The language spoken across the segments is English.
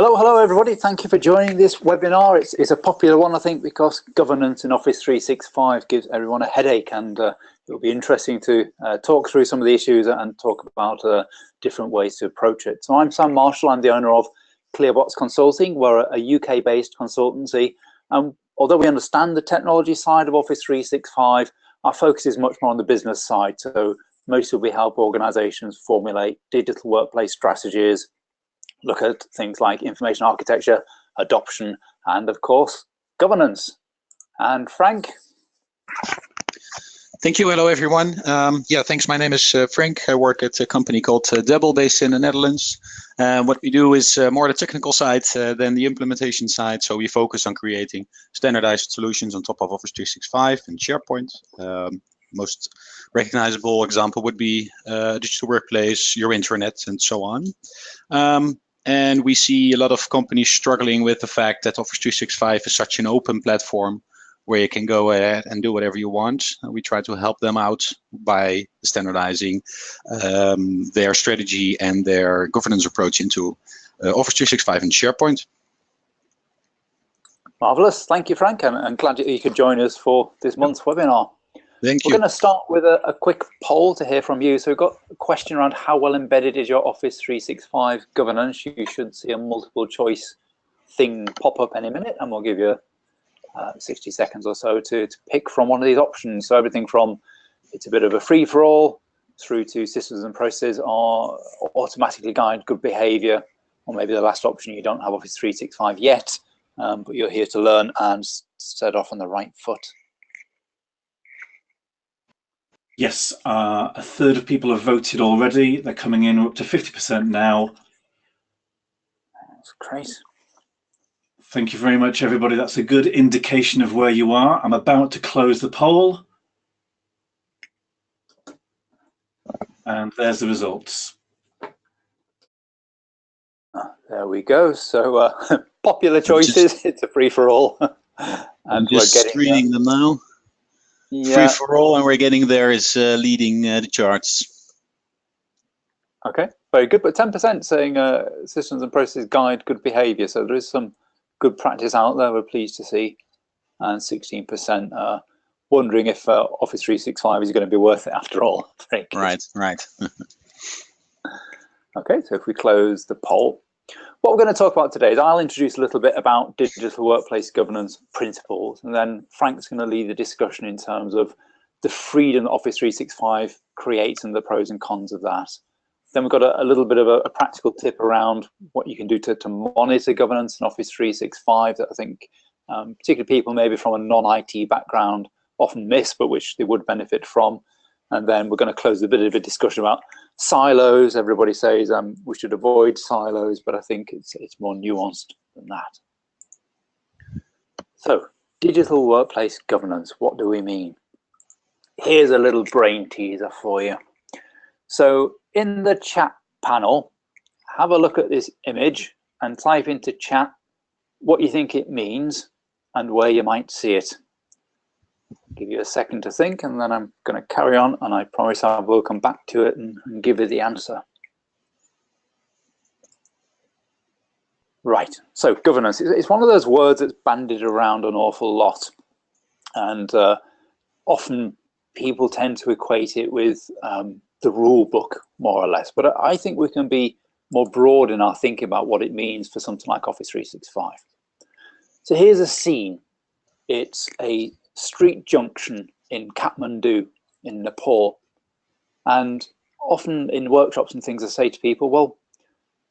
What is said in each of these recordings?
Hello everybody. Thank you for joining this webinar. It's a popular one, I think, because governance in Office 365 gives everyone a headache, and it'll be interesting to talk through some of the issues and talk about different ways to approach it. So I'm Sam Marshall. I'm the owner of Clearbox Consulting. We're a UK-based consultancy. Although we understand the technology side of Office 365, our focus is much more on the business side. So mostly we help organizations formulate digital workplace strategies, look at things like information architecture, adoption, and of course, governance. And Frank. Thank you. Hello, everyone. Thanks. My name is Frank. I work at a company called Debble, based in the Netherlands. What we do is more the technical side than the implementation side. So we focus on creating standardized solutions on top of Office 365 and SharePoint. Most recognizable example would be digital workplace, your intranet, and so on. And we see a lot of companies struggling with the fact that Office 365 is such an open platform where you can go ahead and do whatever you want. We try to help them out by standardizing their strategy and their governance approach into Office 365 and SharePoint. Marvelous. Thank you, Frank. I'm glad you could join us for this month's webinar. Thank you. We're going to start with a quick poll to hear from you. So we've got a question around how well embedded is your Office 365 governance. You should see a multiple choice thing pop up any minute, and we'll give you 60 seconds or so to pick from one of these options. So everything from it's a bit of a free-for-all through to systems and processes are automatically guide good behavior, or maybe the last option, you don't have Office 365 yet, but you're here to learn and set off on the right foot. Yes, a third of people have voted already. They're coming in up to 50% now. That's great. Thank you very much, everybody. That's a good indication of where you are. I'm about to close the poll. And there's the results. There we go. So popular choices, it's a free-for-all. I'm just screening them now. Yeah. Free for all, and we're getting there is leading the charts. Okay, very good. But 10% saying systems and processes guide good behavior. So there is some good practice out there, we're pleased to see. And 16% wondering if Office 365 is going to be worth it after all. Right. Okay, so if we close the poll. What we're going to talk about today is I'll introduce a little bit about digital workplace governance principles, and then Frank's going to lead the discussion in terms of the freedom that Office 365 creates and the pros and cons of that. Then we've got a little bit of a practical tip around what you can do to monitor governance in Office 365 that I think particularly people maybe from a non-IT background often miss, but which they would benefit from. And then we're going to close a bit of a discussion about silos. Everybody says we should avoid silos, but I think it's more nuanced than that. So, digital workplace governance, what do we mean? Here's a little brain teaser for you. So in the chat panel, have a look at this image and type into chat what you think it means and where you might see it. Give you a second to think, and then I'm going to carry on, and I promise I will come back to it and give you the answer. Right, so governance. It's one of those words that's bandied around an awful lot, and often people tend to equate it with the rule book, more or less. But I think we can be more broad in our thinking about what it means for something like Office 365. So here's a scene. It's a street junction in Kathmandu in Nepal, and often in workshops and things I say to people, well,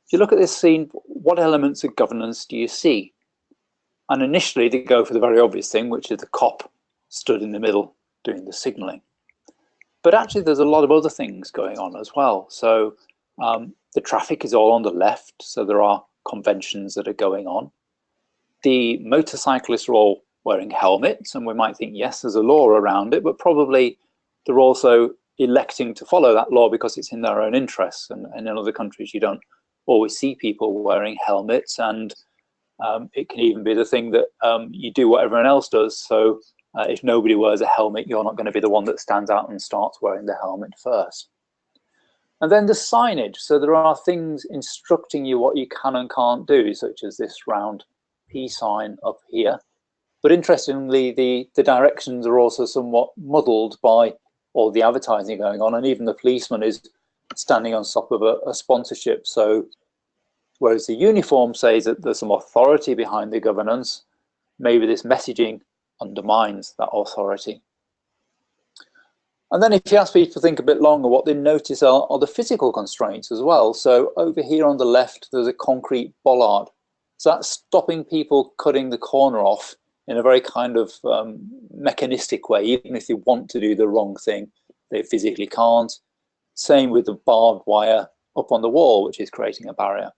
if you look at this scene, what elements of governance do you see? And initially they go for the very obvious thing, which is the cop stood in the middle doing the signaling. But actually there's a lot of other things going on as well. So the traffic is all on the left, so there are conventions that are going on. The motorcyclists are all wearing helmets, and we might think, yes, there's a law around it, but probably they're also electing to follow that law because it's in their own interests. And in other countries, you don't always see people wearing helmets, and it can even be the thing that you do what everyone else does. So if nobody wears a helmet, you're not going to be the one that stands out and starts wearing the helmet first. And then the signage. So there are things instructing you what you can and can't do, such as this round P sign up here. But interestingly, the directions are also somewhat muddled by all the advertising going on, and even the policeman is standing on top of a sponsorship. So whereas the uniform says that there's some authority behind the governance, maybe this messaging undermines that authority. And then if you ask people to think a bit longer, what they notice are the physical constraints as well. So over here on the left, there's a concrete bollard. So that's stopping people cutting the corner off in a very kind of mechanistic way. Even if they want to do the wrong thing, they physically can't. Same with the barbed wire up on the wall, which is creating a barrier.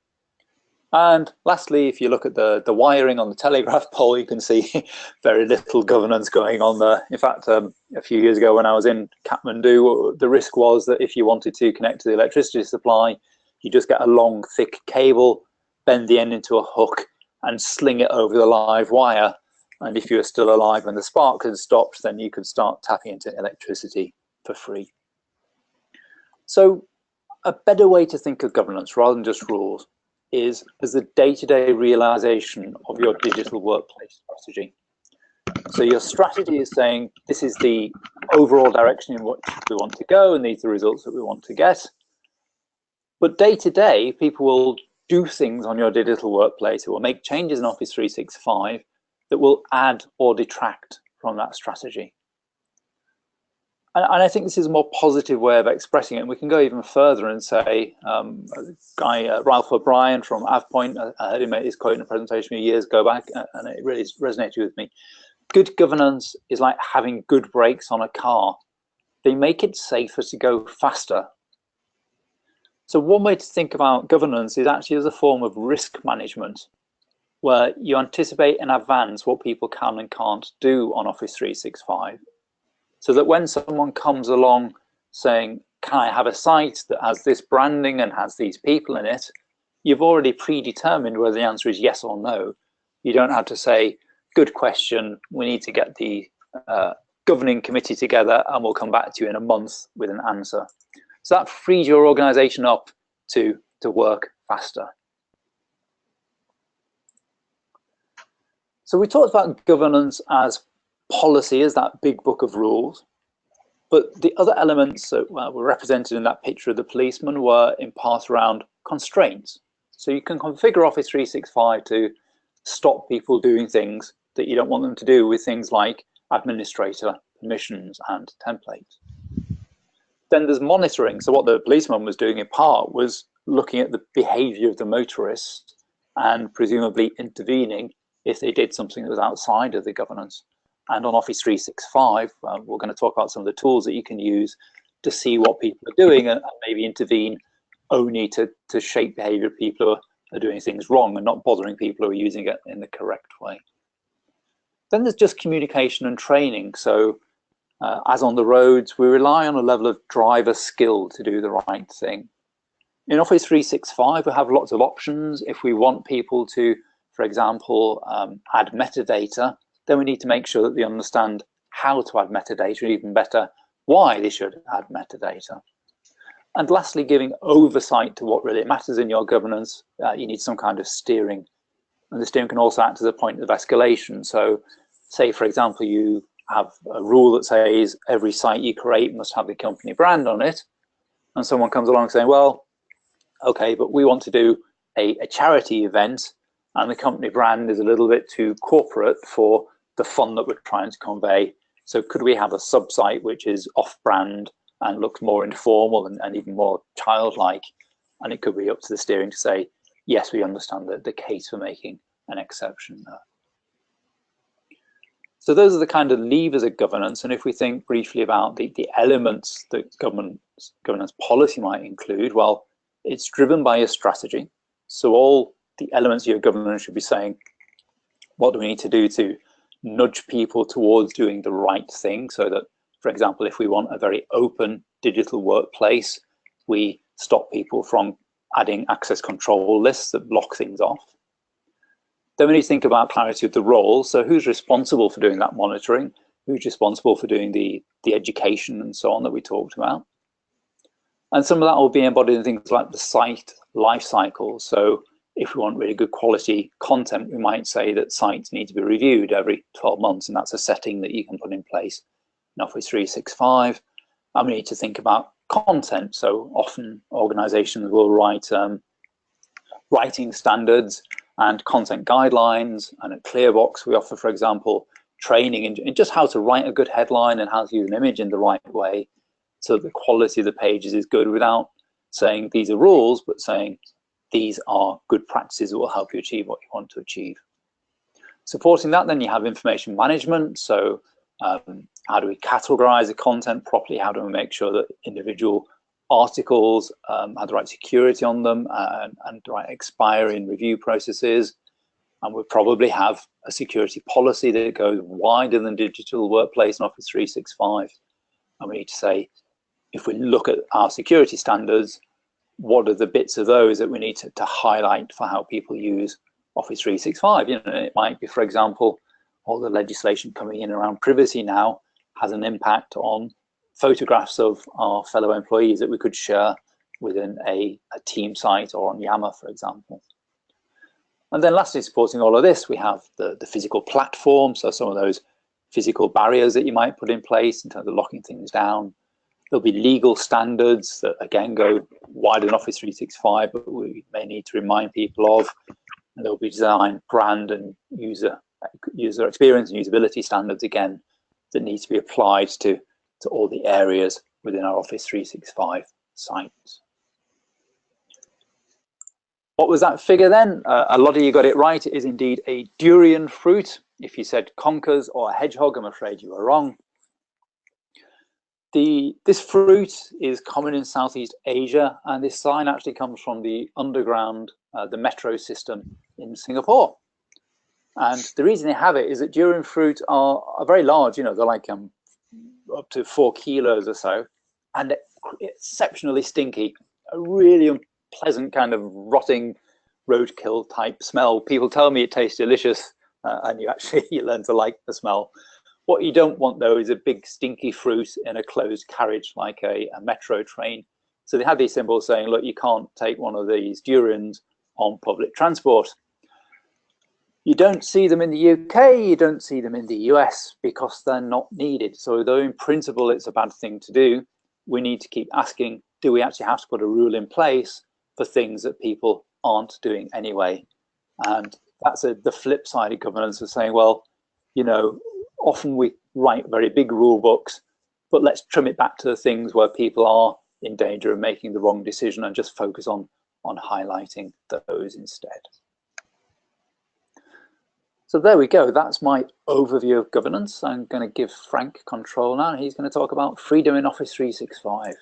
And lastly, if you look at the wiring on the telegraph pole, you can see very little governance going on there. In fact, a few years ago when I was in Kathmandu, the risk was that if you wanted to connect to the electricity supply, you just get a long, thick cable, bend the end into a hook, and sling it over the live wire. And if you were still alive when the spark had stopped, then you could start tapping into electricity for free. So a better way to think of governance, rather than just rules, is as the day-to-day realization of your digital workplace strategy. So your strategy is saying, this is the overall direction in which we want to go, and these are the results that we want to get. But day-to-day, people will do things on your digital workplace. It will make changes in Office 365 that will add or detract from that strategy. And I think this is a more positive way of expressing it. And we can go even further and say, Ralph O'Brien from AvePoint, I heard him make his quote in a presentation a few years ago back, and it really resonated with me. Good governance is like having good brakes on a car. They make it safer to go faster. So one way to think about governance is actually as a form of risk management, where you anticipate in advance what people can and can't do on Office 365. So that when someone comes along saying, can I have a site that has this branding and has these people in it, you've already predetermined whether the answer is yes or no. You don't have to say, good question, we need to get the governing committee together and we'll come back to you in a month with an answer. So that frees your organization up to work faster. So we talked about governance as policy, as that big book of rules, but the other elements that were represented in that picture of the policeman were in part around constraints. So you can configure Office 365 to stop people doing things that you don't want them to do with things like administrator permissions and templates. Then there's monitoring. So what the policeman was doing in part was looking at the behavior of the motorists and presumably intervening if they did something that was outside of the governance. And on Office 365, we're going to talk about some of the tools that you can use to see what people are doing and maybe intervene only to shape behavior of people who are doing things wrong and not bothering people who are using it in the correct way. Then there's just communication and training. So as on the roads, we rely on a level of driver skill to do the right thing. In Office 365, we have lots of options. If we want people to, for example, add metadata, then we need to make sure that they understand how to add metadata, and even better, why they should add metadata. And lastly, giving oversight to what really matters in your governance, you need some kind of steering. And the steering can also act as a point of escalation. So say, for example, you have a rule that says every site you create must have the company brand on it. And someone comes along saying, well, okay, but we want to do a charity event and the company brand is a little bit too corporate for the fun that we're trying to convey. So could we have a sub-site which is off-brand and looks more informal and even more childlike? And it could be up to the steering to say, yes, we understand the case for making an exception there. So those are the kind of levers of governance. And if we think briefly about the elements that governance policy might include, well, it's driven by a strategy. So all the elements of your governance should be saying, what do we need to do to nudge people towards doing the right thing? So that, for example, if we want a very open digital workplace, we stop people from adding access control lists that block things off. Then we need to think about clarity of the role. So who's responsible for doing that monitoring? Who's responsible for doing the education and so on that we talked about? And some of that will be embodied in things like the site life cycle. So if we want really good quality content, we might say that sites need to be reviewed every 12 months, and that's a setting that you can put in place in Office 365. And we need to think about content. So often organizations will write writing standards and content guidelines. And at Clearbox, we offer, for example, training in just how to write a good headline and how to use an image in the right way so that the quality of the pages is good, without saying these are rules, but saying these are good practices that will help you achieve what you want to achieve. Supporting that, then you have information management. So how do we categorize the content properly? How do we make sure that individual articles have the right security on them and the right expiry and review processes? And we'll probably have a security policy that goes wider than digital workplace and Office 365. And we need to say, if we look at our security standards, what are the bits of those that we need to highlight for how people use Office 365? You know, it might be, for example, all the legislation coming in around privacy now has an impact on photographs of our fellow employees that we could share within a team site or on Yammer, for example. And then lastly, supporting all of this, we have the physical platform. So some of those physical barriers that you might put in place in terms of locking things down. There'll be legal standards that, again, go wider than Office 365, but we may need to remind people of. And there'll be design, brand, and user experience and usability standards, again, that need to be applied to all the areas within our Office 365 sites. What was that figure then? A lot of you got it right. It is indeed a durian fruit. If you said conkers or a hedgehog, I'm afraid you were wrong. This fruit is common in Southeast Asia, and this sign actually comes from the underground, the metro system in Singapore. And the reason they have it is that durian fruit are very large. You know, they're like up to 4 kilos or so, and exceptionally stinky. A really unpleasant kind of rotting roadkill type smell. People tell me it tastes delicious, and you learn to like the smell. What you don't want, though, is a big stinky fruit in a closed carriage like a metro train. So they have these symbols saying, look, you can't take one of these durians on public transport. You don't see them in the UK, you don't see them in the US because they're not needed. So though in principle it's a bad thing to do, we need to keep asking, do we actually have to put a rule in place for things that people aren't doing anyway? And that's the flip side of governance, of saying, well, you know, often we write very big rule books, but let's trim it back to the things where people are in danger of making the wrong decision and just focus on highlighting those instead. So there we go. That's my overview of governance. I'm going to give Franck control now. He's going to talk about freedom in Office 365.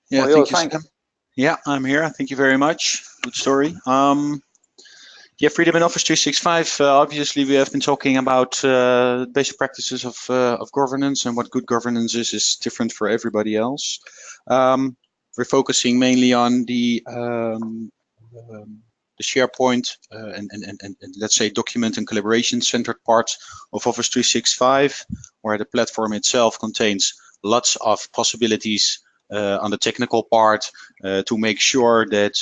Yeah, thank you, Sam. Yeah, I'm here. Thank you very much. Good story. Yeah, freedom in Office 365. Obviously, we have been talking about basic practices of governance, and what good governance is different for everybody else. We're focusing mainly on the SharePoint and let's say document and collaboration centered parts of Office 365, where the platform itself contains lots of possibilities on the technical part to make sure that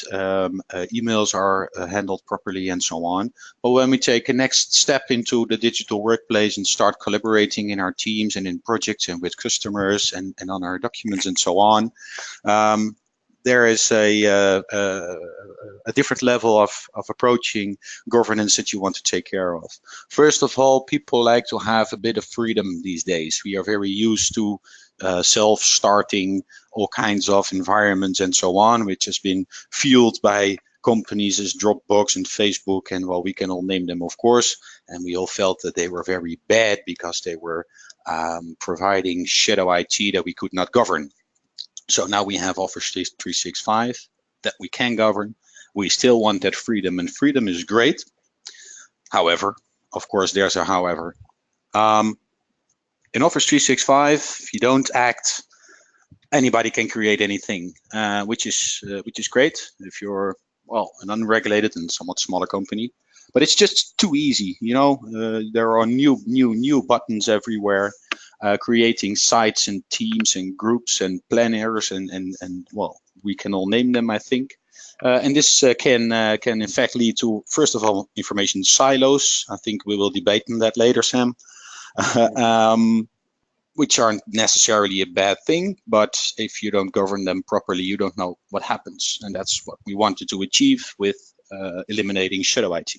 emails are handled properly and so on. But when we take a next step into the digital workplace and start collaborating in our teams and in projects and with customers and on our documents and so on, there is a different level of approaching governance that you want to take care of. First of all, people like to have a bit of freedom these days. We are very used to self-starting all kinds of environments and so on, which has been fueled by companies as Dropbox and Facebook, and well, we can all name them, of course, and we all felt that they were very bad because they were providing shadow IT that we could not govern. So now we have Office 365 that we can govern. We still want that freedom, and freedom is great. However, of course, there's a however. In Office 365, if you don't act, anybody can create anything, which is great if you're, well, an unregulated and somewhat smaller company. But it's just too easy, you know. There are new buttons everywhere. creating sites and teams and groups and planners and well, we can all name them, I think. And this can in fact lead to, first of all, information silos. I think we will debate on that later, Sam. Which aren't necessarily a bad thing, but if you don't govern them properly, you don't know what happens. And that's what we wanted to achieve with eliminating shadow IT.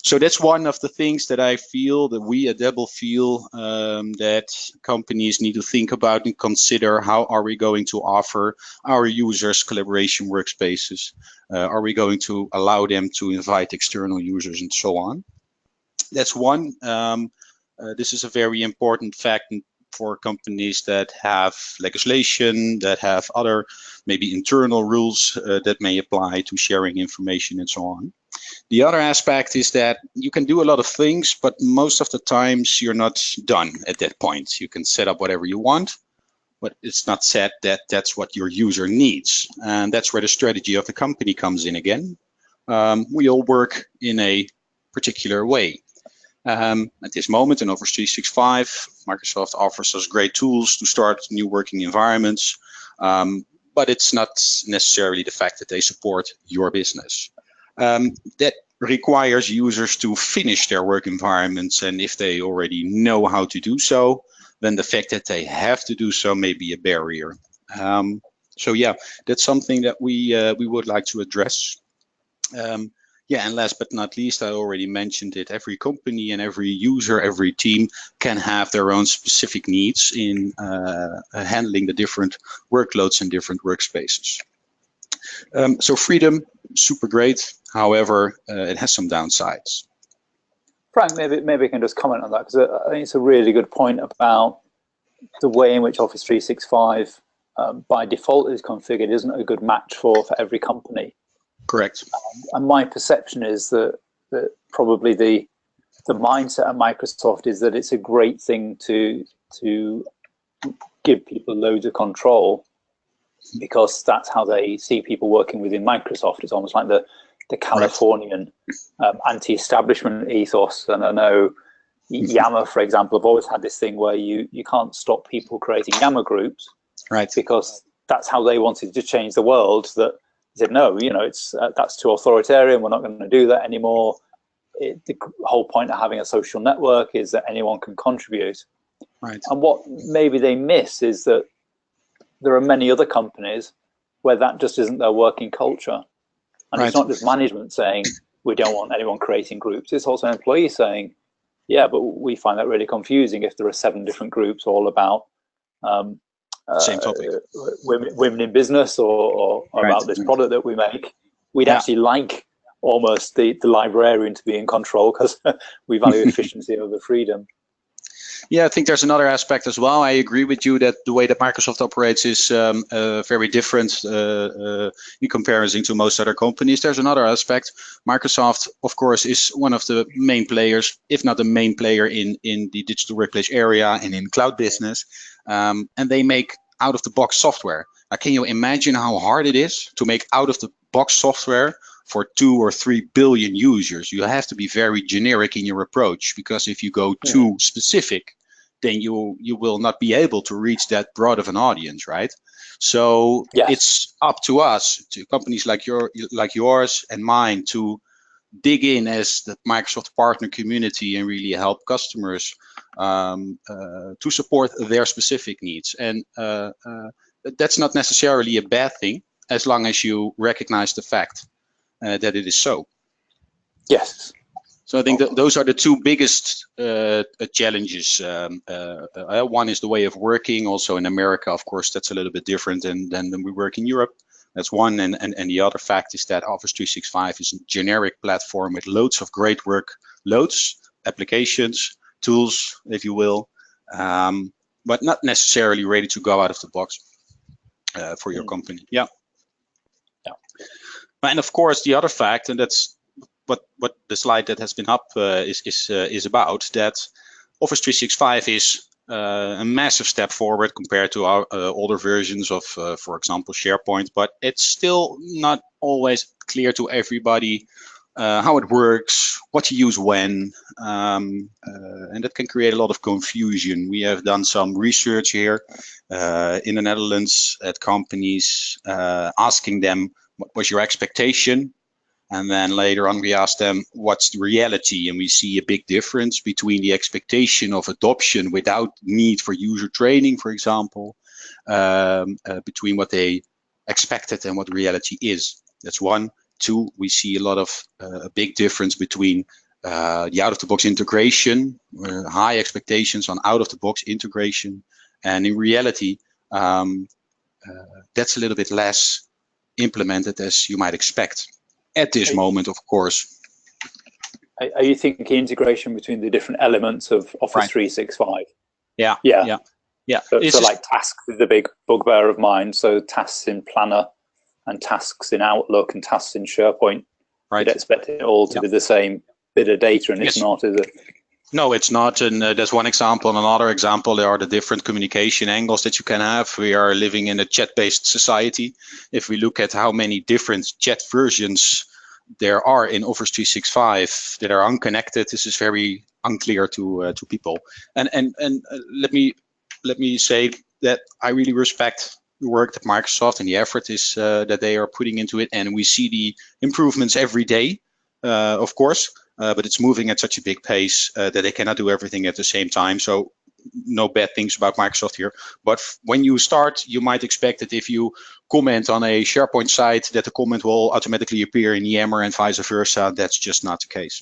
So that's one of the things that I feel, that we at Debble feel, that companies need to think about and consider. How are we going to offer our users collaboration workspaces? Are we going to allow them to invite external users and so on? That's one. This is a very important fact for companies that have legislation, that have other maybe internal rules that may apply to sharing information and so on. The other aspect is that you can do a lot of things, but most of the times you're not done at that point. You can set up whatever you want, but it's not said that that's what your user needs. And that's where the strategy of the company comes in again. We all work in a particular way. At this moment in Office 365, Microsoft offers us great tools to start new working environments, but it's not necessarily the fact that they support your business. That requires users to finish their work environments, and if they already know how to do so, then the fact that they have to do so may be a barrier. So yeah, that's something that we would like to address. Yeah, and last but not least, I already mentioned it, every company and every user, every team can have their own specific needs in handling the different workloads and different workspaces. So freedom, super great. However, it has some downsides. Frank, maybe I can just comment on that, because I think it's a really good point about the way in which Office 365 by default is configured isn't a good match for every company. Correct. And my perception is that probably the mindset at Microsoft is that it's a great thing to give people loads of control, because that's how they see people working within Microsoft. It's almost like the Californian anti-establishment ethos. And I know Yammer, for example, have always had this thing where you can't stop people creating Yammer groups, right? Because that's how they wanted to change the world. That said, no, you know, it's that's too authoritarian. We're not going to do that anymore. The whole point of having a social network is that anyone can contribute. Right. And what maybe they miss is that there are many other companies where that just isn't their working culture. And right. It's not just management saying we don't want anyone creating groups. It's also employees saying, yeah, but we find that really confusing if there are 7 different groups all about same topic, women in business or right. about this product that we make. We'd actually like almost the librarian to be in control, because we value efficiency over freedom. Yeah, I think there's another aspect as well. I agree with you that the way that Microsoft operates is very different in comparison to most other companies. There's another aspect. Microsoft, of course, is one of the main players, if not the main player in the digital workplace area and in cloud business. And they make out-of-the-box software. Now, can you imagine how hard it is to make out-of-the-box software for 2 or 3 billion users? You have to be very generic in your approach, because if you go too specific, then you will not be able to reach that broad of an audience, right? So it's up to us, to companies like yours and mine, to dig in as the Microsoft partner community and really help customers to support their specific needs. And that's not necessarily a bad thing, as long as you recognize the fact that it is so. Yes. So I think that those are the 2 biggest challenges. One is the way of working. Also in America, of course, that's a little bit different than we work in Europe. That's one. And the other fact is that Office 365 is a generic platform with loads of great workloads, applications, tools, if you will, but not necessarily ready to go out of the box for your company. Yeah. And of course, the other fact, and that's what the slide that has been up is about, that Office 365 is a massive step forward compared to our older versions of, for example, SharePoint, but it's still not always clear to everybody how it works, what to use when, and that can create a lot of confusion. We have done some research here in the Netherlands at companies, asking them what was your expectation, and then later on we asked them what's the reality, and we see a big difference between the expectation of adoption without need for user training, for example, between what they expected and what reality is. That's one. Two, we see a lot of a big difference between the out-of-the-box integration, high expectations on out-of-the-box integration, and in reality, that's a little bit less implemented as you might expect at this moment, of course. Are you thinking integration between the different elements of Office 365? Yeah. So like tasks is the big bugbear of mine. So tasks in Planner, and tasks in Outlook, and tasks in SharePoint. Right. You'd expect it all to be the same bit of data, and it's not, is it? No, it's not. And that's one example. And another example, there are the different communication angles that you can have. We are living in a chat-based society. If we look at how many different chat versions there are in Office 365 that are unconnected, this is very unclear to people. And let me say that I really respect the work that Microsoft and the effort is that they are putting into it, and we see the improvements every day, of course, but it's moving at such a big pace that they cannot do everything at the same time. So no bad things about Microsoft here, but when you start, you might expect that if you comment on a SharePoint site that the comment will automatically appear in Yammer and vice versa. That's just not the case.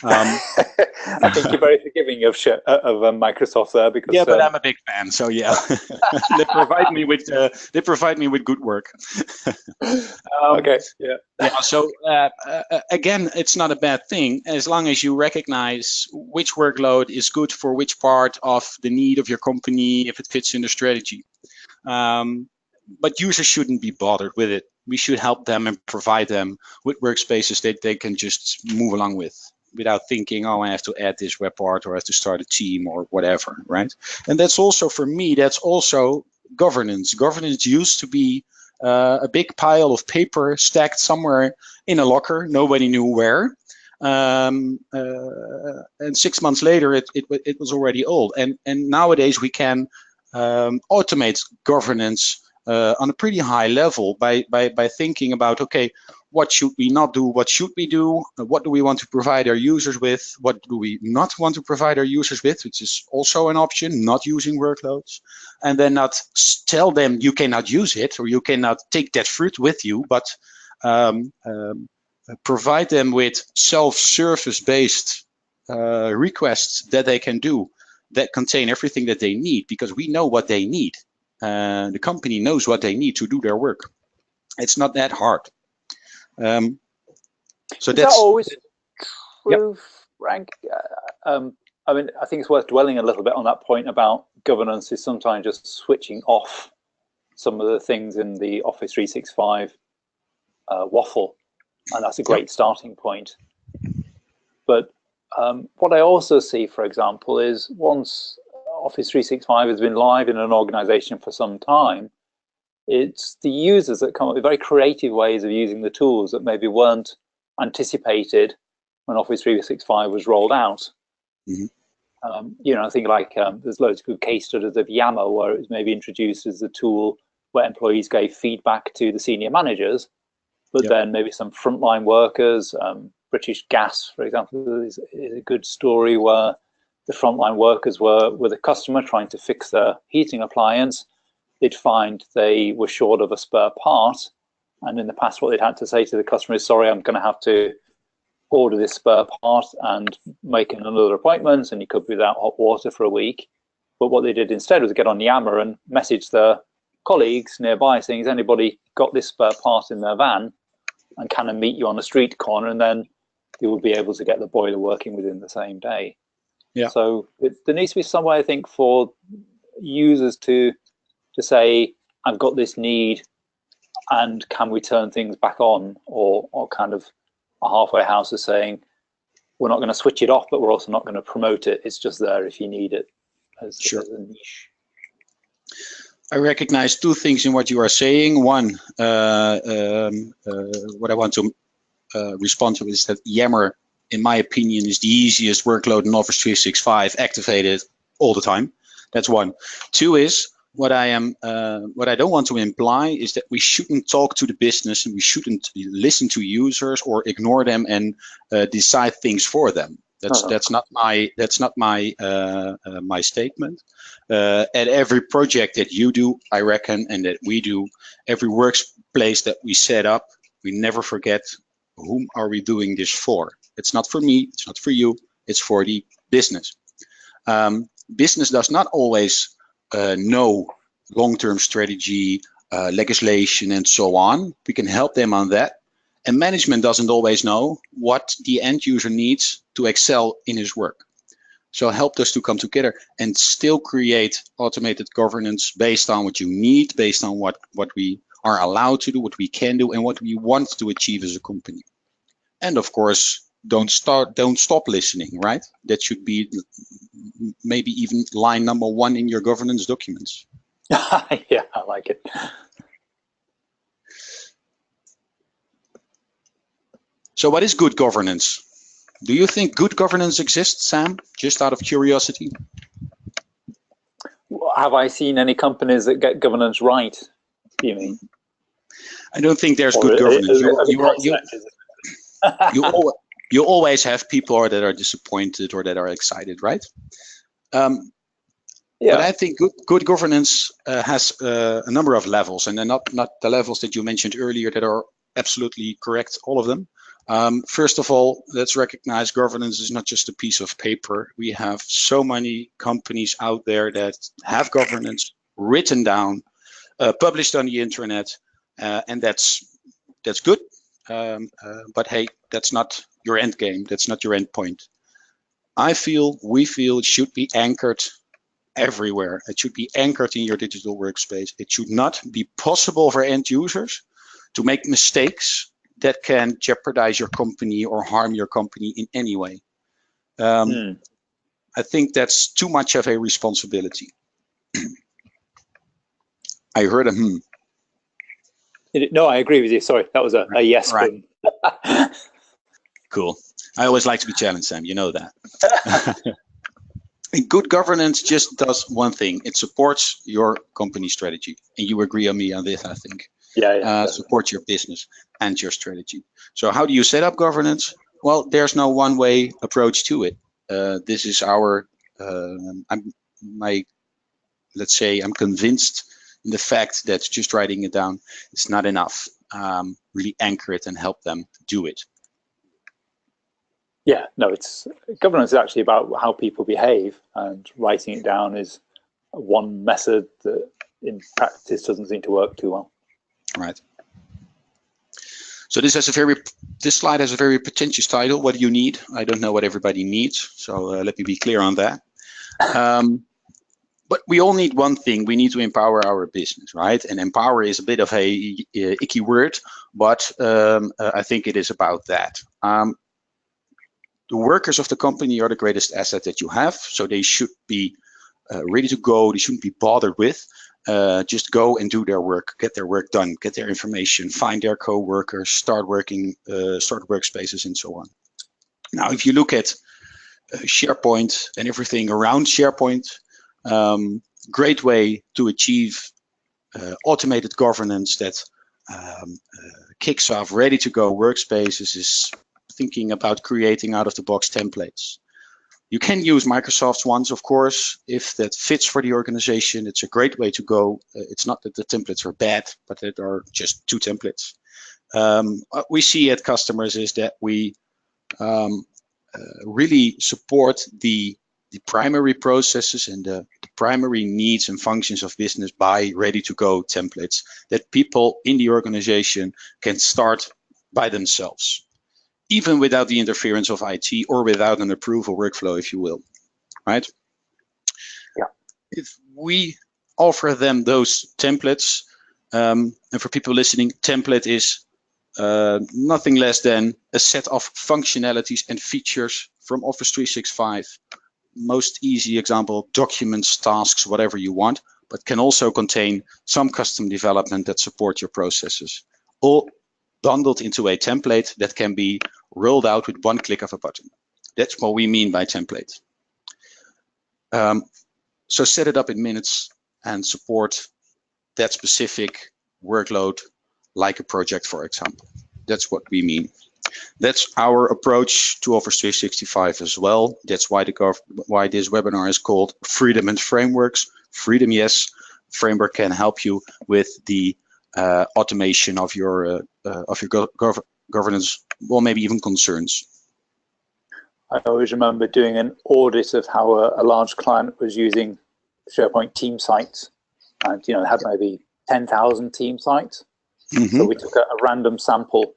I think you're very forgiving of Microsoft there, because but I'm a big fan, so yeah, they provide me with good work. Okay, So again, it's not a bad thing as long as you recognize which workload is good for which part of the need of your company, if it fits in the strategy. But users shouldn't be bothered with it. We should help them and provide them with workspaces that they can just move along with, without thinking, oh, I have to add this web part or I have to start a team or whatever, right? And that's also, for me, that's also governance. Governance used to be a big pile of paper stacked somewhere in a locker. Nobody knew where. And 6 months later, it was already old. And nowadays we can automate governance on a pretty high level by thinking about, okay, what should we not do? What should we do? What do we want to provide our users with? What do we not want to provide our users with, which is also an option, not using workloads. And then not tell them you cannot use it or you cannot take that fruit with you, but provide them with self-service based requests that they can do that contain everything that they need, because we know what they need. The company knows what they need to do their work. It's not that hard. So is that always true, Frank? I mean, I think it's worth dwelling a little bit on that point about governance is sometimes just switching off some of the things in the Office 365 waffle, and that's a great starting point. But what I also see, for example, is once Office 365 has been live in an organization for some time, it's the users that come up with very creative ways of using the tools that maybe weren't anticipated when Office 365 was rolled out. You know, I think like there's loads of good case studies of Yammer, where it was maybe introduced as a tool where employees gave feedback to the senior managers, but then maybe some frontline workers, British Gas, for example, is a good story where the frontline workers were with a customer trying to fix their heating appliance. They'd find they were short of a spare part, and in the past what they'd had to say to the customer is, sorry, I'm going to have to order this spare part and make another appointment, and you could be without hot water for a week. But what they did instead was get on Yammer and message their colleagues nearby saying, has anybody got this spare part in their van, and can I meet you on a street corner? And then they would be able to get the boiler working within the same day. So there needs to be some way, I think, for users to say, I've got this need, and can we turn things back on, or kind of a halfway house is saying, we're not going to switch it off, but we're also not going to promote it. It's just there if you need it as a niche. I recognize two things in what you are saying. One, what I want to respond to is that Yammer, in my opinion, is the easiest workload in Office 365 activated all the time. That's one. Two is, what I don't want to imply is that we shouldn't talk to the business and we shouldn't listen to users or ignore them and decide things for them. That's not my my statement. At every project that you do, I reckon, and that we do, every workplace that we set up, we never forget, whom are we doing this for? It's not for me, it's not for you, it's for the business. Business does not always know long-term strategy, legislation, and so on. We can help them on that. And management doesn't always know what the end user needs to excel in his work. So help us to come together and still create automated governance based on what you need, based on what we are allowed to do, what we can do, and what we want to achieve as a company. And of course, don't stop listening, right? That should be maybe even line number 1 in your governance documents. Yeah, I like it. So what is good governance? Do you think good governance exists, Sam? Just out of curiosity. Have I seen any companies that get governance right, you mean? I don't think there's good governance. You always have people that are disappointed or that are excited, right? Yeah. But I think good governance has a number of levels, and they're not the levels that you mentioned earlier that are absolutely correct, all of them. First of all, let's recognize governance is not just a piece of paper. We have so many companies out there that have governance written down, published on the internet, and that's good. But hey, that's not your end game. That's not your end point. We feel it should be anchored everywhere. It should be anchored in your digital workspace. It should not be possible for end users to make mistakes that can jeopardize your company or harm your company in any way. I think that's too much of a responsibility. I heard a hmm. No, I agree with you. Sorry, that was a yes. Right. Cool. I always like to be challenged, Sam. You know that. Good governance just does one thing. It supports your company strategy. And you agree on me on this, I think. Yeah. Support your business and your strategy. So how do you set up governance? Well, there's no one-way approach to it. This is our, let's say I'm convinced in the fact that just writing it down is not enough. Really anchor it and help them do it. Yeah, no, governance is actually about how people behave, and writing it down is one method that in practice doesn't seem to work too well. Right. So this slide has a very pretentious title. What do you need? I don't know what everybody needs. So let me be clear on that. But we all need one thing. We need to empower our business, right? And empower is a bit of a icky word, but I think it is about that. The workers of the company are the greatest asset that you have. So they should be ready to go. They shouldn't be bothered with. Just go and do their work, get their work done, get their information, find their co-workers, start working, start workspaces, and so on. Now, if you look at SharePoint and everything around SharePoint, great way to achieve automated governance that kicks off ready-to-go workspaces is thinking about creating out-of-the-box templates. You can use Microsoft's ones, of course, if that fits for the organization. It's a great way to go. It's not that the templates are bad, but there are just 2 templates. What we see at customers is that we really support the primary processes and the primary needs and functions of business by ready-to-go templates that people in the organization can start by themselves, even without the interference of IT or without an approval workflow, if you will, right? Yeah. If we offer them those templates, and for people listening, template is nothing less than a set of functionalities and features from Office 365. Most easy example, documents, tasks, whatever you want, but can also contain some custom development that support your processes. All bundled into a template that can be rolled out with one click of a button. That's what we mean by template. So set it up in minutes and support that specific workload, like a project, for example. That's what we mean. That's our approach to Office 365 as well. That's why why this webinar is called Freedom and Frameworks. Freedom, yes. Framework can help you with the automation of your governance, well, maybe even concerns. I always remember doing an audit of how a large client was using SharePoint team sites, and they had maybe 10,000 team sites. Mm-hmm. So we took a random sample,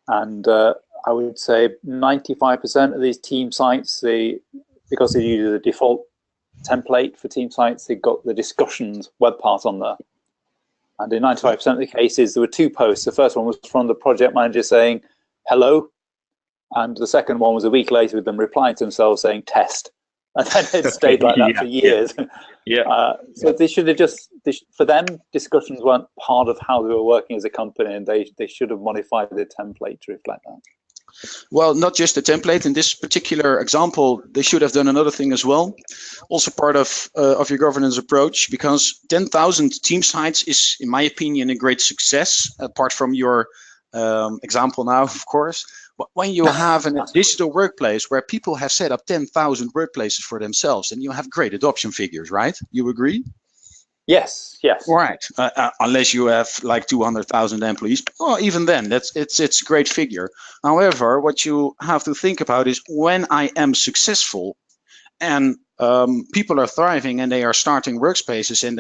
and I would say 95% of these team sites, because they use the default template for team sites, they got the discussions web part on there. And in 95% of the cases, there were two posts. The first one was from the project manager saying, hello. And the second one was a week later with them replying to themselves saying test. And then it stayed like that for years. So they should have for them, discussions weren't part of how they were working as a company, and they should have modified the template to reflect that. Well, not just the template. In this particular example, they should have done another thing as well. Also part of your governance approach, because 10,000 team sites is, in my opinion, a great success, apart from your example now, of course. But when you have a digital workplace where people have set up 10,000 workplaces for themselves, and you have great adoption figures, right? You agree? Yes, yes. Right. Unless you have like 200,000 employees, well, even then, it's a great figure. However, what you have to think about is when I am successful and people are thriving and they are starting workspaces and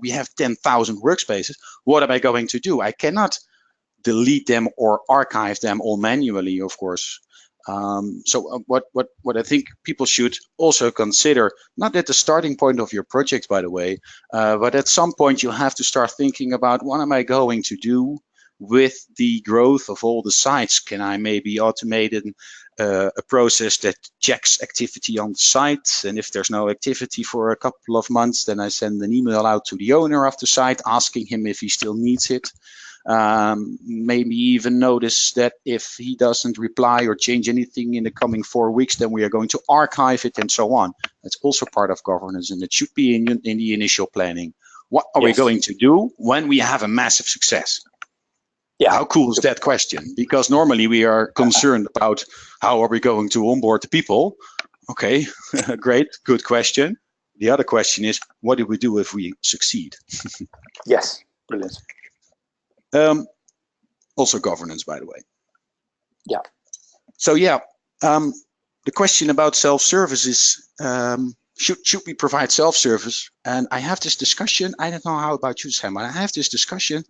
we have 10,000 workspaces, what am I going to do? I cannot delete them or archive them all manually, of course. So what I think people should also consider, not at the starting point of your project, by the way, but at some point you have to start thinking about, what am I going to do with the growth of all the sites? Can I maybe automate a process that checks activity on the site? And if there's no activity for a couple of months, then I send an email out to the owner of the site asking him if he still needs it. Maybe even notice that if he doesn't reply or change anything in the coming 4 weeks, then we are going to archive it and so on. That's also part of governance, and it should be in the initial planning. What are we going to do when we have a massive success? Yeah. How cool is that question? Because normally we are concerned about how are we going to onboard the people. Okay, great, good question. The other question is, what do we do if we succeed? Yes, brilliant. Also governance, by the way. Yeah. So yeah, the question about self-service is, should we provide self-service? And I have this discussion, I don't know how about you, Sam, but I have this discussion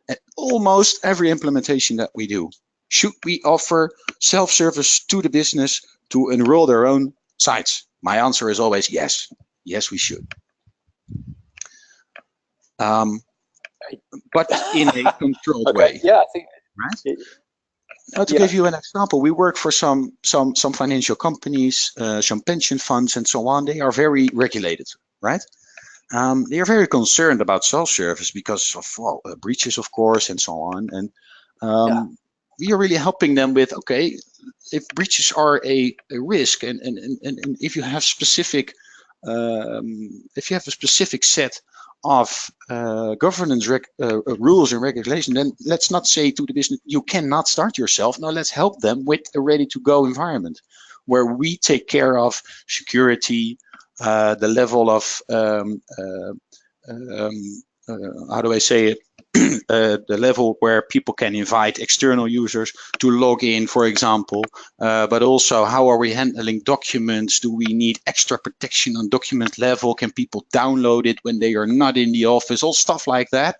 at almost every implementation that we do. Should we offer self-service to the business to enroll their own sites? My answer is always yes. Yes, we should. But in a controlled way. Yeah, I think. Right. Now, to give you an example, we work for some financial companies, some pension funds, and so on. They are very regulated, right? They are very concerned about self-service because of breaches, of course, and so on. And we are really helping them with, okay, if breaches are a risk, and if you have specific, if you have a specific set of governance rules and regulation, then let's not say to the business, you cannot start yourself. No, let's help them with a ready-to-go environment where we take care of security, the level of, how do I say it, the level where people can invite external users to log in, for example, but also how are we handling documents? Do we need extra protection on document level? Can people download it when they are not in the office? All stuff like that.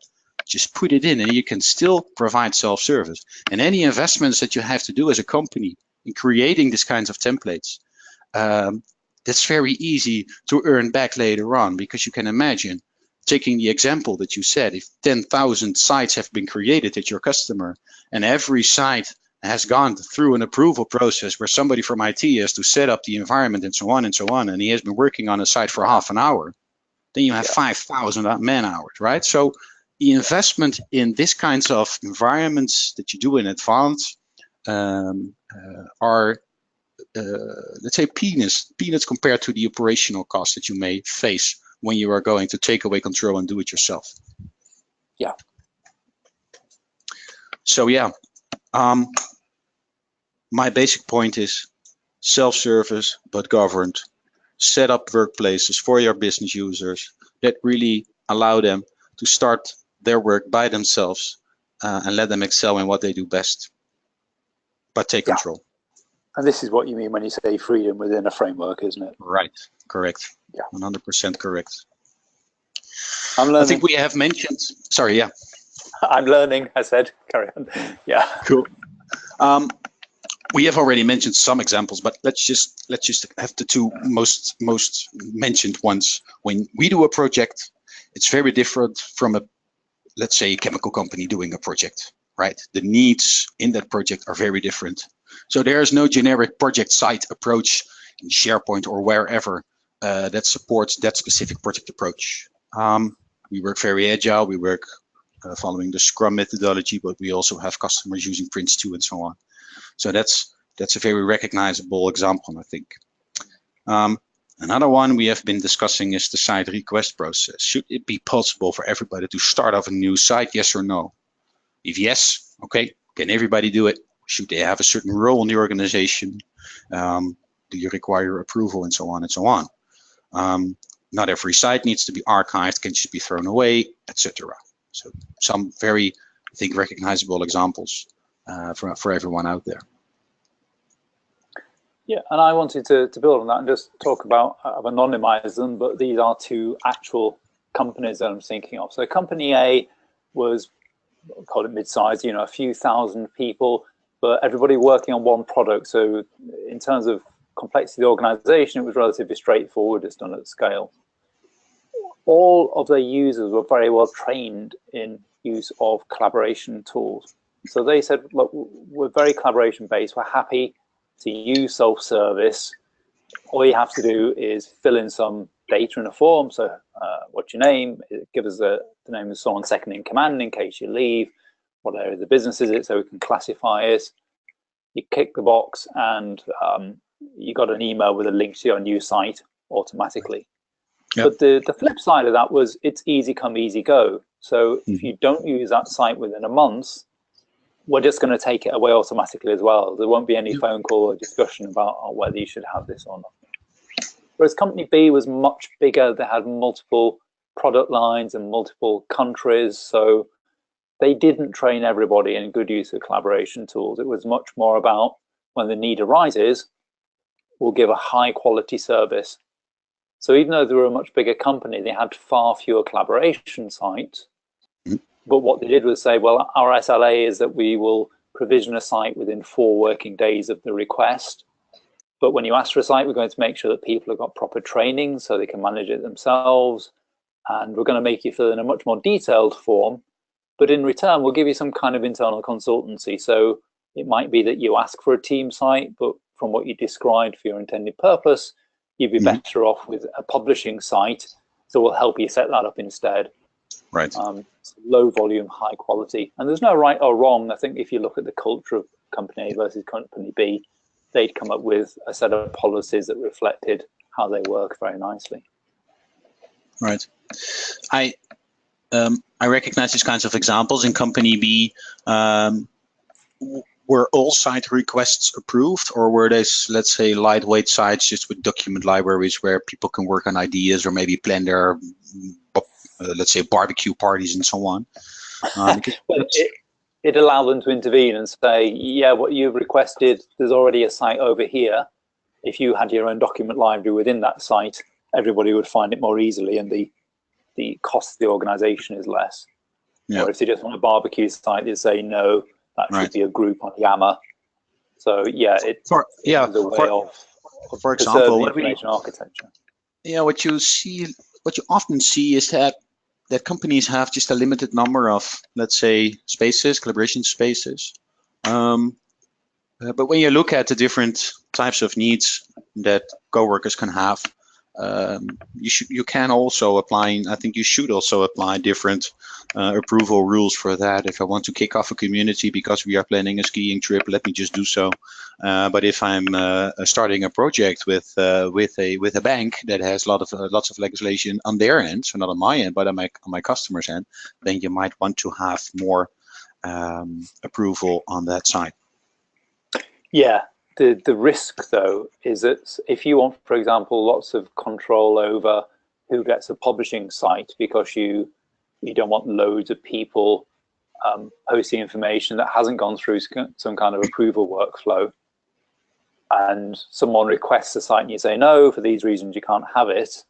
Just put it in and you can still provide self-service. And any investments that you have to do as a company in creating these kinds of templates, that's very easy to earn back later on, because you can imagine, taking the example that you said, if 10,000 sites have been created at your customer and every site has gone through an approval process where somebody from IT has to set up the environment and so on, and he has been working on a site for half an hour, then you have 5,000 man hours, right? So the investment in this kinds of environments that you do in advance are, let's say, peanuts compared to the operational costs that you may face when you are going to take away control and do it yourself. Yeah. So yeah, my basic point is self-service but governed. Set up workplaces for your business users that really allow them to start their work by themselves and let them excel in what they do best, but take control. And this is what you mean when you say freedom within a framework, isn't it? Right, correct. Yeah, 100% correct. I'm learning. I think we have mentioned, sorry, yeah. I'm learning, I said, carry on. Yeah. Cool. We have already mentioned some examples, but let's just have the two most mentioned ones. When we do a project, it's very different from a, let's say, a chemical company doing a project, right? The needs in that project are very different. So there is no generic project site approach in SharePoint or wherever that supports that specific project approach. We work very agile. We work following the Scrum methodology, but we also have customers using Prince2 and so on. So that's a very recognizable example, I think. Another one we have been discussing is the site request process. Should it be possible for everybody to start off a new site, yes or no? If yes, okay, can everybody do it? Should they have a certain role in the organization? Do you require approval and so on and so on? Not every site needs to be archived, can just be thrown away, etc. So some very, I think, recognizable examples for everyone out there. Yeah, and I wanted to build on that and just talk about, I've anonymized them, but these are two actual companies that I'm thinking of. So company A was, we'll call it mid-sized, a few thousand people, but everybody working on one product. So in terms of complexity of the organization, it was relatively straightforward. It's done at scale. All of their users were very well trained in use of collaboration tools. So they said, look, we're very collaboration based. We're happy to use self-service. All you have to do is fill in some data in a form. So what's your name? Give us the name of someone second in command in case you leave. What area of the business is it, so we can classify it. You click the box and you got an email with a link to your new site automatically. Yep. But the flip side of that was it's easy come, easy go. So if you don't use that site within a month, we're just going to take it away automatically as well. There won't be any phone call or discussion about whether you should have this or not. Whereas company B was much bigger. They had multiple product lines and multiple countries. So they didn't train everybody in good use of collaboration tools. It was much more about when the need arises, we'll give a high quality service. So even though they were a much bigger company, they had far fewer collaboration sites. But what they did was say, well, our SLA is that we will provision a site within 4 working days of the request. But when you ask for a site, we're going to make sure that people have got proper training so they can manage it themselves. And we're going to make you fill in a much more detailed form. But in return, we'll give you some kind of internal consultancy. So it might be that you ask for a team site, but from what you described for your intended purpose, you'd be better off with a publishing site. So we'll help you set that up instead. Right. Low volume, high quality. And there's no right or wrong. I think if you look at the culture of company A versus company B, they'd come up with a set of policies that reflected how they work very nicely. Right. I recognize these kinds of examples. In company B, were all site requests approved, or were they, let's say, lightweight sites just with document libraries where people can work on ideas or maybe plan their let's say barbecue parties and so on? Well, it allowed them to intervene and say, yeah, what you've requested, there's already a site over here. If you had your own document library within that site, everybody would find it more easily and the cost of the organization is less. Yeah. Or if they just want a barbecue site, they say, no, that should be a group on Yammer. So yeah, it's a way of for example, information architecture. Yeah, what you often see is that companies have just a limited number of, let's say, spaces, collaboration spaces. But when you look at the different types of needs that coworkers can have, you can also apply. I think you should also apply different approval rules for that. If I want to kick off a community because we are planning a skiing trip, let me just do so. But if I'm starting a project with a bank that has lots of legislation on their end, so not on my end, but on my customer's end, then you might want to have more approval on that side. Yeah. The risk, though, is that if you want, for example, lots of control over who gets a publishing site, because you don't want loads of people posting information that hasn't gone through some kind of approval workflow, and someone requests a site and you say, no, for these reasons you can't have it,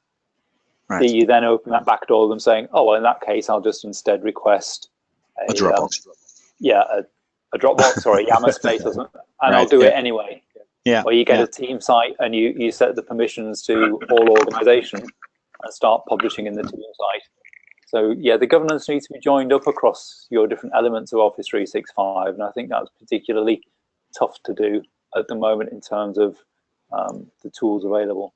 right. You then open that back door to them saying, oh, well, in that case, I'll just instead request a Dropbox. A Dropbox or a Yammer space or something, and I'll do it anyway. Yeah. Or you get a team site and you set the permissions to all organization and start publishing in the team site. So yeah, the governance needs to be joined up across your different elements of Office 365, and I think that's particularly tough to do at the moment in terms of the tools available.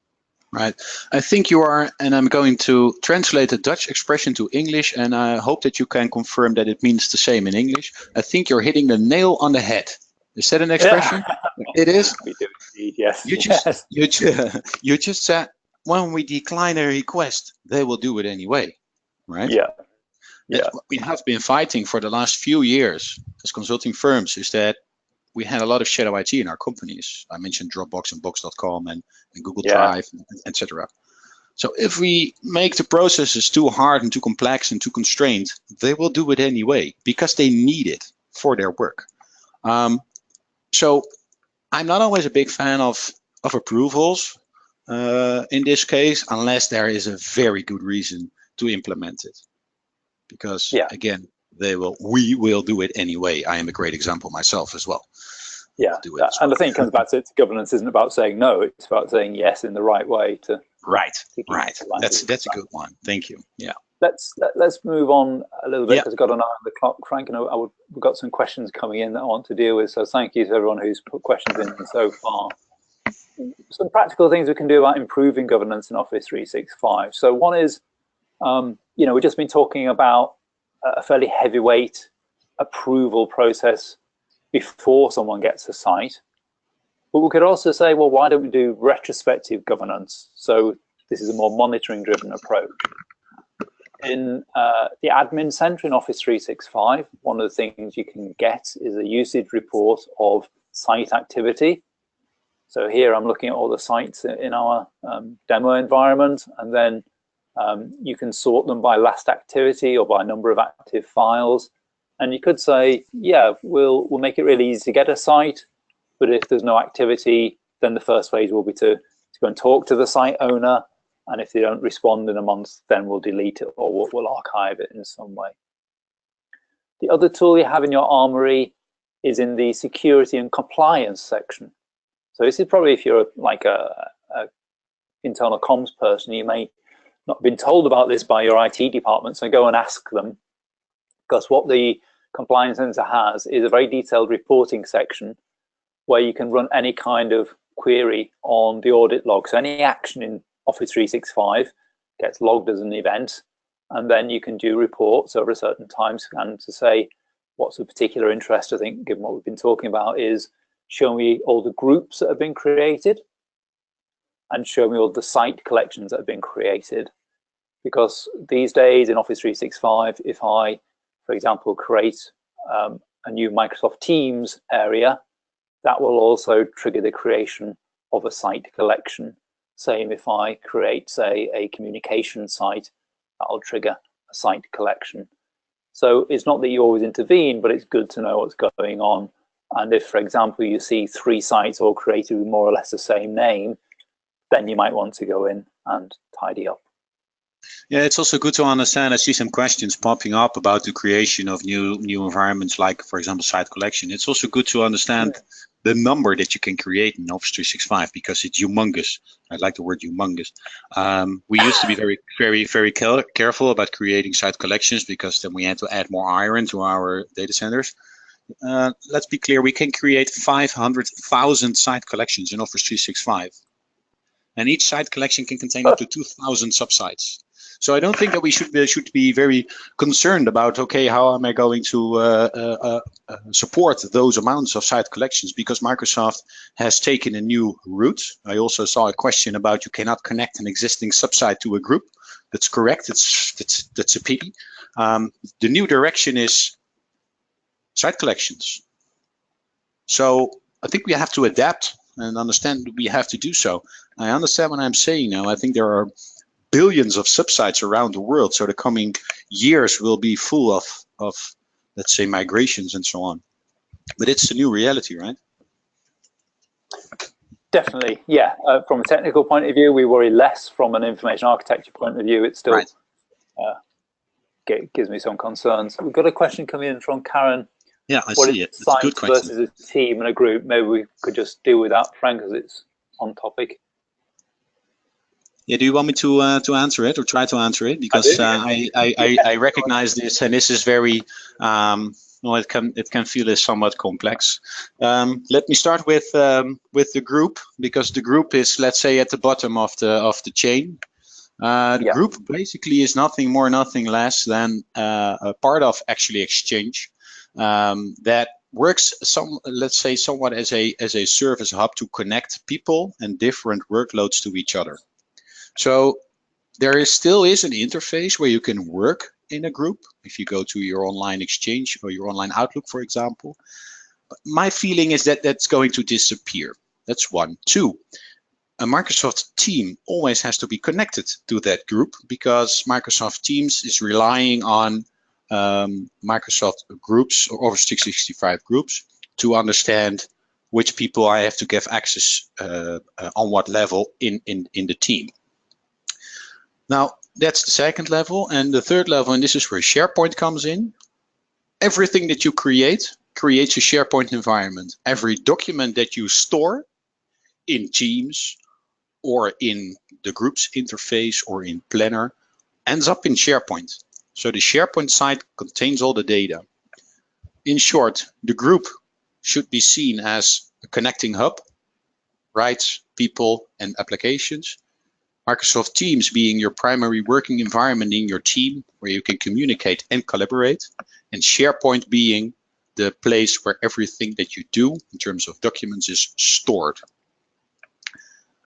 Right. I think you are, and I'm going to translate the Dutch expression to English, and I hope that you can confirm that it means the same in English. I think you're hitting the nail on the head. Is that an expression? Yeah. It is? We do indeed, yes. You just said, when we decline a request, they will do it anyway, right? Yeah. That's what we have been fighting for the last few years as consulting firms, is that we had a lot of shadow IT in our companies. I mentioned Dropbox and Box.com and Google Drive, etc. So if we make the processes too hard and too complex and too constrained, they will do it anyway because they need it for their work. So I'm not always a big fan of approvals in this case, unless there is a very good reason to implement it. Because again, we will do it anyway. I am a great example myself as well. Yeah, and I think it comes back to governance isn't about saying no, it's about saying yes in the right way to. Right. That's a good one. Thank you. Yeah. Let's move on a little bit because I've got an eye on the clock, Frank, and we've got some questions coming in that I want to deal with. So thank you to everyone who's put questions in so far. Some practical things we can do about improving governance in Office 365. So one is, we've just been talking about a fairly heavyweight approval process before someone gets a site. But we could also say, well, why don't we do retrospective governance? So this is a more monitoring-driven approach. In the admin center in Office 365, one of the things you can get is a usage report of site activity. So here I'm looking at all the sites in our demo environment, and then you can sort them by last activity or by number of active files. And you could say, yeah, we'll make it really easy to get a site, but if there's no activity, then the first phase will be to go and talk to the site owner. And if they don't respond in a month, then we'll delete it or we'll archive it in some way. The other tool you have in your armory is in the security and compliance section. So this is probably if you're like a internal comms person, you may not have been told about this by your IT department, so go and ask them. Because what the Compliance Center has is a very detailed reporting section where you can run any kind of query on the audit log. So any action in Office 365 gets logged as an event, and then you can do reports over a certain time span to say what's of particular interest. I think, given what we've been talking about, is show me all the groups that have been created and show me all the site collections that have been created. Because these days in Office 365, if I, for example, create a new Microsoft Teams area, that will also trigger the creation of a site collection. Same if I create, say, a communication site, that'll trigger a site collection. So it's not that you always intervene, but it's good to know what's going on. And if, for example, you see 3 sites all created with more or less the same name, then you might want to go in and tidy up. Yeah, it's also good to understand. I see some questions popping up about the creation of new environments, like, for example, site collection. It's also good to understand the number that you can create in Office 365 because it's humongous. I like the word humongous. We used to be very careful about creating site collections because then we had to add more iron to our data centers. Let's be clear, we can create 500,000 site collections in Office 365. and each site collection can contain up to 2,000 subsites. So I don't think that we should be very concerned about, okay, how am I going to support those amounts of site collections, because Microsoft has taken a new route. I also saw a question about you cannot connect an existing subsite to a group. That's correct. That's a pity. The new direction is site collections. So I think we have to adapt and understand we have to do so. I understand what I'm saying now. I think there are billions of subsites around the world, so the coming years will be full of let's say migrations and so on. But it's a new reality, right? Definitely, yeah. From a technical point of view, we worry less. From an information architecture point of view, it still gives me some concerns. We've got a question coming in from Karen. Yeah, I see it. It's a good question. Versus a team and a group. Maybe we could just deal with that, Frank, because it's on topic. Yeah, do you want me to answer it or try to answer it? Because I recognize this, and this is very well, it can feel as somewhat complex. Let me start with the group, because the group is, let's say, at the bottom of the chain. The group basically is nothing more, nothing less than a part of actually Exchange that works let's say somewhat as a service hub to connect people and different workloads to each other. So there still is an interface where you can work in a group if you go to your online Exchange or your online Outlook, for example. But my feeling is that that's going to disappear. That's one. Two, a Microsoft team always has to be connected to that group, because Microsoft Teams is relying on Microsoft groups or Office 365 groups to understand which people I have to give access on what level in the team. Now, that's the second level. And the third level, and this is where SharePoint comes in. Everything that you creates a SharePoint environment. Every document that you store in Teams or in the groups interface or in Planner ends up in SharePoint. So the SharePoint site contains all the data. In short, the group should be seen as a connecting hub, rights, people, and applications. Microsoft Teams being your primary working environment in your team, where you can communicate and collaborate, and SharePoint being the place where everything that you do in terms of documents is stored.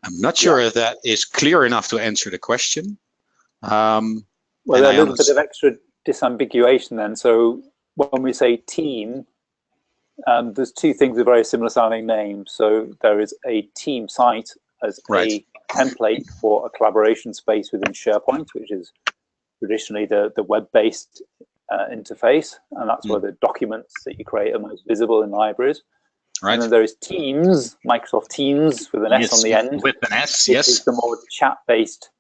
I'm not sure if that is clear enough to answer the question. Well, there's a little bit of extra disambiguation then. So when we say team, there's two things with very similar sounding names. So there is a team site as a template for a collaboration space within SharePoint, which is traditionally the web-based interface, and that's where the documents that you create are most visible in libraries. Right. And then there is Teams, Microsoft Teams with an S on the end. With an S, which is the more chat-based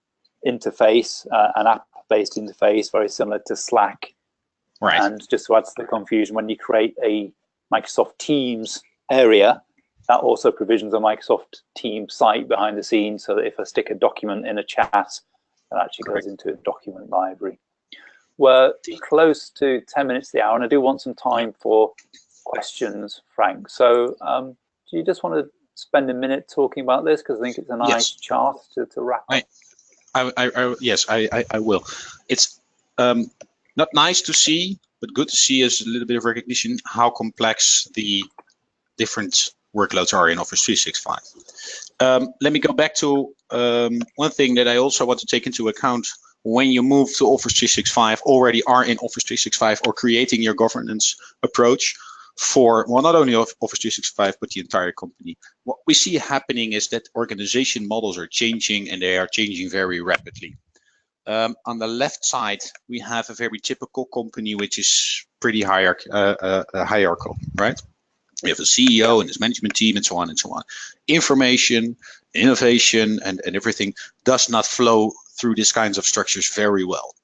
interface, an app-based interface, very similar to Slack. Right. And just to add to the confusion, when you create a Microsoft Teams area, that also provisions a Microsoft Teams site behind the scenes, so that if I stick a document in a chat, that actually goes into a document library. We're close to 10 minutes to the hour, and I do want some time for questions, Frank. So do you just want to spend a minute talking about this? Because I think it's a nice chart to wrap up. Yes, I will. It's not nice to see, but good to see as a little bit of recognition how complex the different workloads are in Office 365. Let me go back to one thing that I also want to take into account when you move to Office 365, already are in Office 365 or creating your governance approach for, well, not only Office 365, but the entire company. What we see happening is that organization models are changing, and they are changing very rapidly. On the left side, we have a very typical company, which is pretty hierarchical, right? We have a CEO and his management team and so on and so on. Information, innovation, and everything does not flow through these kinds of structures very well.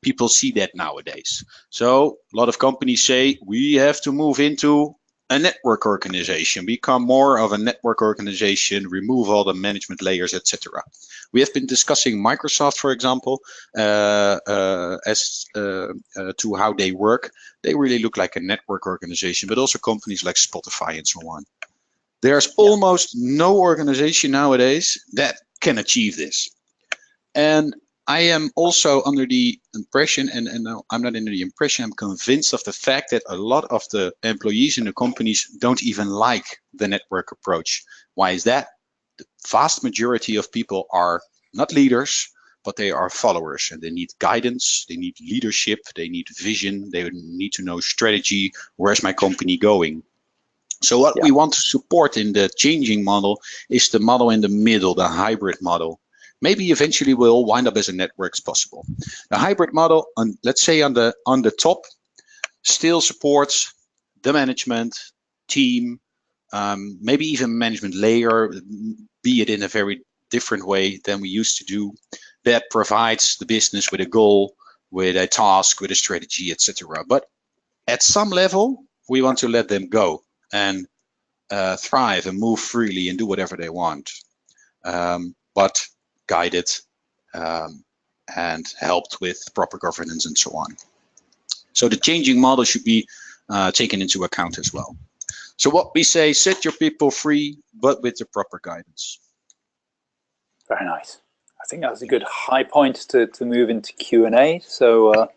People see that nowadays. So a lot of companies say we have to move into a network organization, become more of a network organization, remove all the management layers, etc. We have been discussing Microsoft, for example, as to how they work. They really look like a network organization, but also companies like Spotify and so on. There's almost no organization nowadays that can achieve this. And I am also under the impression, and no, I'm not under the impression, I'm convinced of the fact that a lot of the employees in the companies don't even like the network approach. Why is that? The vast majority of people are not leaders, but they are followers, and they need guidance, they need leadership, they need vision, they need to know strategy, where's my company going? So what we want to support in the changing model is the model in the middle, the hybrid model. Maybe eventually we'll wind up as a network as possible. The hybrid model, let's say on the top, still supports the management team, maybe even management layer, be it in a very different way than we used to do, that provides the business with a goal, with a task, with a strategy, etc. But at some level, we want to let them go and thrive and move freely and do whatever they want. But guided and helped with proper governance and so on. So the changing model should be taken into account as well. So what we say, set your people free, but with the proper guidance. Very nice. I think that's a good high point to move into Q&A. So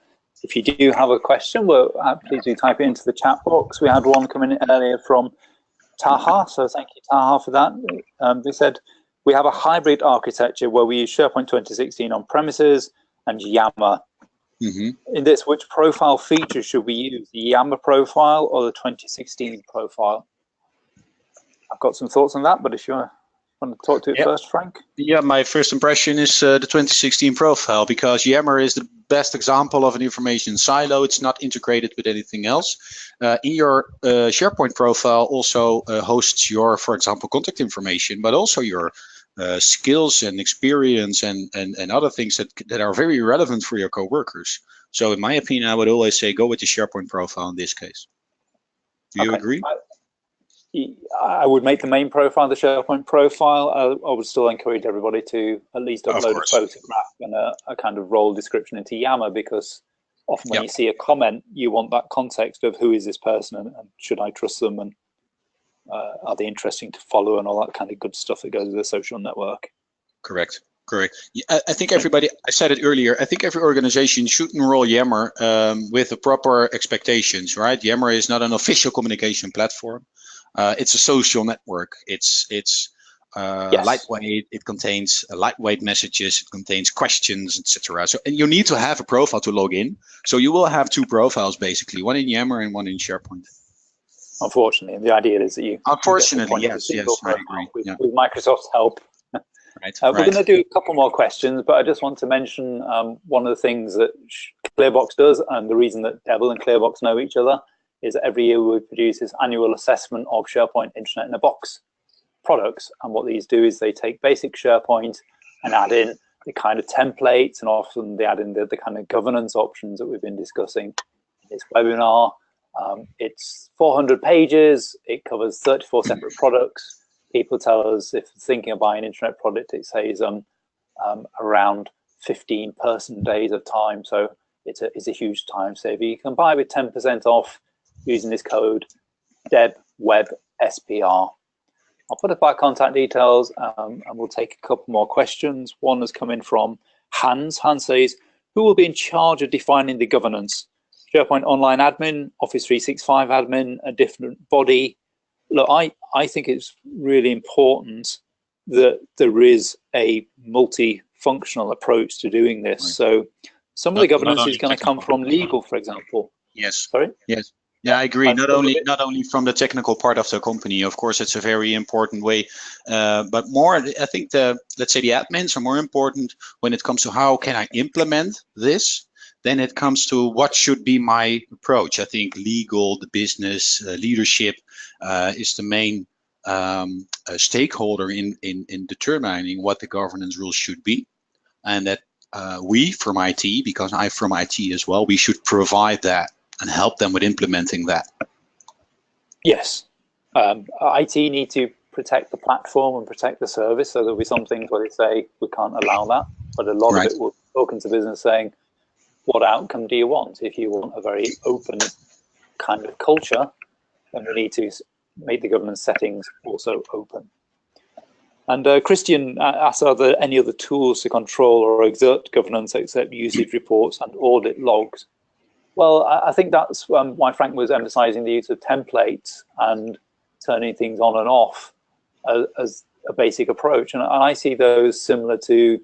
if you do have a question, please do type it into the chat box. We had one come in earlier from Taha, so thank you, Taha, for that. They said, we have a hybrid architecture where we use SharePoint 2016 on premises and Yammer. In this, which profile features should we use, the Yammer profile or the 2016 profile? I've got some thoughts on that, but if you want to talk to it first, Frank? Yeah, my first impression is the 2016 profile, because Yammer is the best example of an information silo. It's not integrated with anything else. In your SharePoint profile also hosts your, for example, contact information, but also your skills and experience and other things that are very relevant for your co-workers. So in my opinion, I would always say go with the SharePoint profile in this case. Do you agree? I would make the main profile the SharePoint profile. I would still encourage everybody to at least upload a photograph and a kind of role description into Yammer, because often when you see a comment, you want that context of who is this person and should I trust them, and are they interesting to follow, and all that kind of good stuff that goes with a social network. Correct. I think everybody, I said it earlier, I think every organization should enroll Yammer with the proper expectations, right? Yammer is not an official communication platform. It's a social network. It's lightweight. It contains lightweight messages. It contains questions, etc. So, and you need to have a profile to log in. So you will have two profiles basically, one in Yammer and one in SharePoint. Unfortunately, the idea is that you. Unfortunately, yes, I agree. With Microsoft's help. We're going to do a couple more questions, but I just want to mention one of the things that Clearbox does, and the reason that Debble and Clearbox know each other, is that every year we produce this annual assessment of SharePoint Internet in a Box products. And what these do is they take basic SharePoint and add in the kind of templates, and often they add in the kind of governance options that we've been discussing in this webinar. It's 400 pages. It covers 34 separate products. People tell us if thinking of buying an internet product, it saves around 15 person days of time. So it's a huge time saver. You can buy with 10% off using this code DebWebSPR. I'll put up our contact details and we'll take a couple more questions. One has come in from Hans. Hans says, who will be in charge of defining the governance? SharePoint Online admin, Office 365 admin, a different body? Look, I think it's really important that there is a multifunctional approach to doing this. Right. So some of the governance is going to come from legal, for example. Yes. Sorry? Yes. Yeah, I agree. Not only from the technical part of the company, of course, it's a very important way, but more, I think let's say the admins are more important when it comes to how can I implement this. Then it comes to what should be my approach. I think legal, the business, leadership is the main stakeholder in determining what the governance rules should be. And that we from IT, because I'm from IT as well, we should provide that and help them with implementing that. Yes. IT need to protect the platform and protect the service. So there'll be some things where they say we can't allow that. But a lot of it will talk into business saying, what outcome do you want? If you want a very open kind of culture, then we need to make the governance settings also open. And Christian asks, are there any other tools to control or exert governance except usage reports and audit logs? Well, I think that's why Franck was emphasizing the use of templates and turning things on and off as a basic approach. And I see those similar to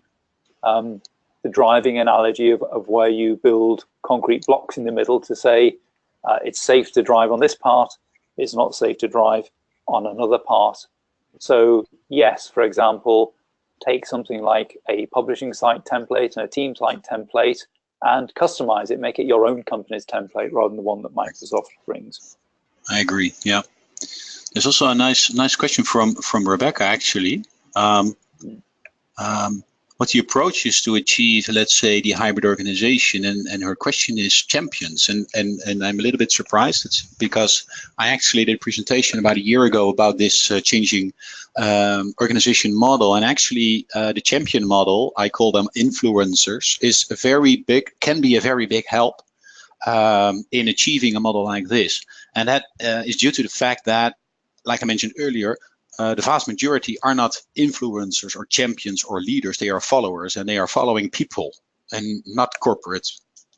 the driving analogy of where you build concrete blocks in the middle to say it's safe to drive on this part, it's not safe to drive on another part. So yes, for example, take something like a publishing site template and a team site template and customize it, make it your own company's template rather than the one that Microsoft brings. I agree. Yeah. There's also a nice question from Rebecca, actually. What the approach is to achieve, let's say, the hybrid organization, and her question is champions, and I'm a little bit surprised. It's because I actually did a presentation about a year ago about this changing organization model, and actually the champion model, I call them influencers, is a very big, can be a very big help in achieving a model like this, and that is due to the fact that, like I mentioned earlier, the vast majority are not influencers or champions or leaders. They are followers, and they are following people and not corporate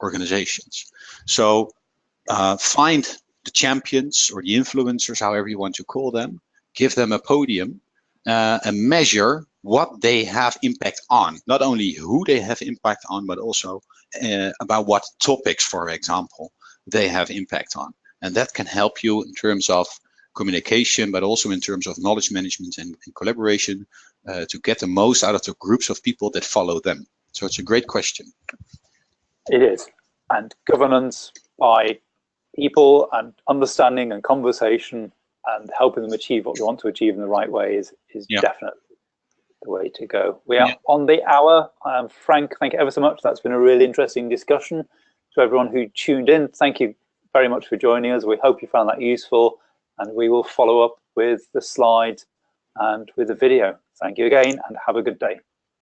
organizations. So find the champions or the influencers, however you want to call them, give them a podium and measure what they have impact on. Not only who they have impact on, but also about what topics, for example, they have impact on. And that can help you in terms of communication, but also in terms of knowledge management and collaboration to get the most out of the groups of people that follow them. So it's a great question. It is. And governance by people and understanding and conversation and helping them achieve what they want to achieve in the right way is definitely the way to go. We are on the hour. Franck, thank you ever so much. That's been a really interesting discussion. To everyone who tuned in, thank you very much for joining us. We hope you found that useful. And we will follow up with the slides and with the video. Thank you again and have a good day.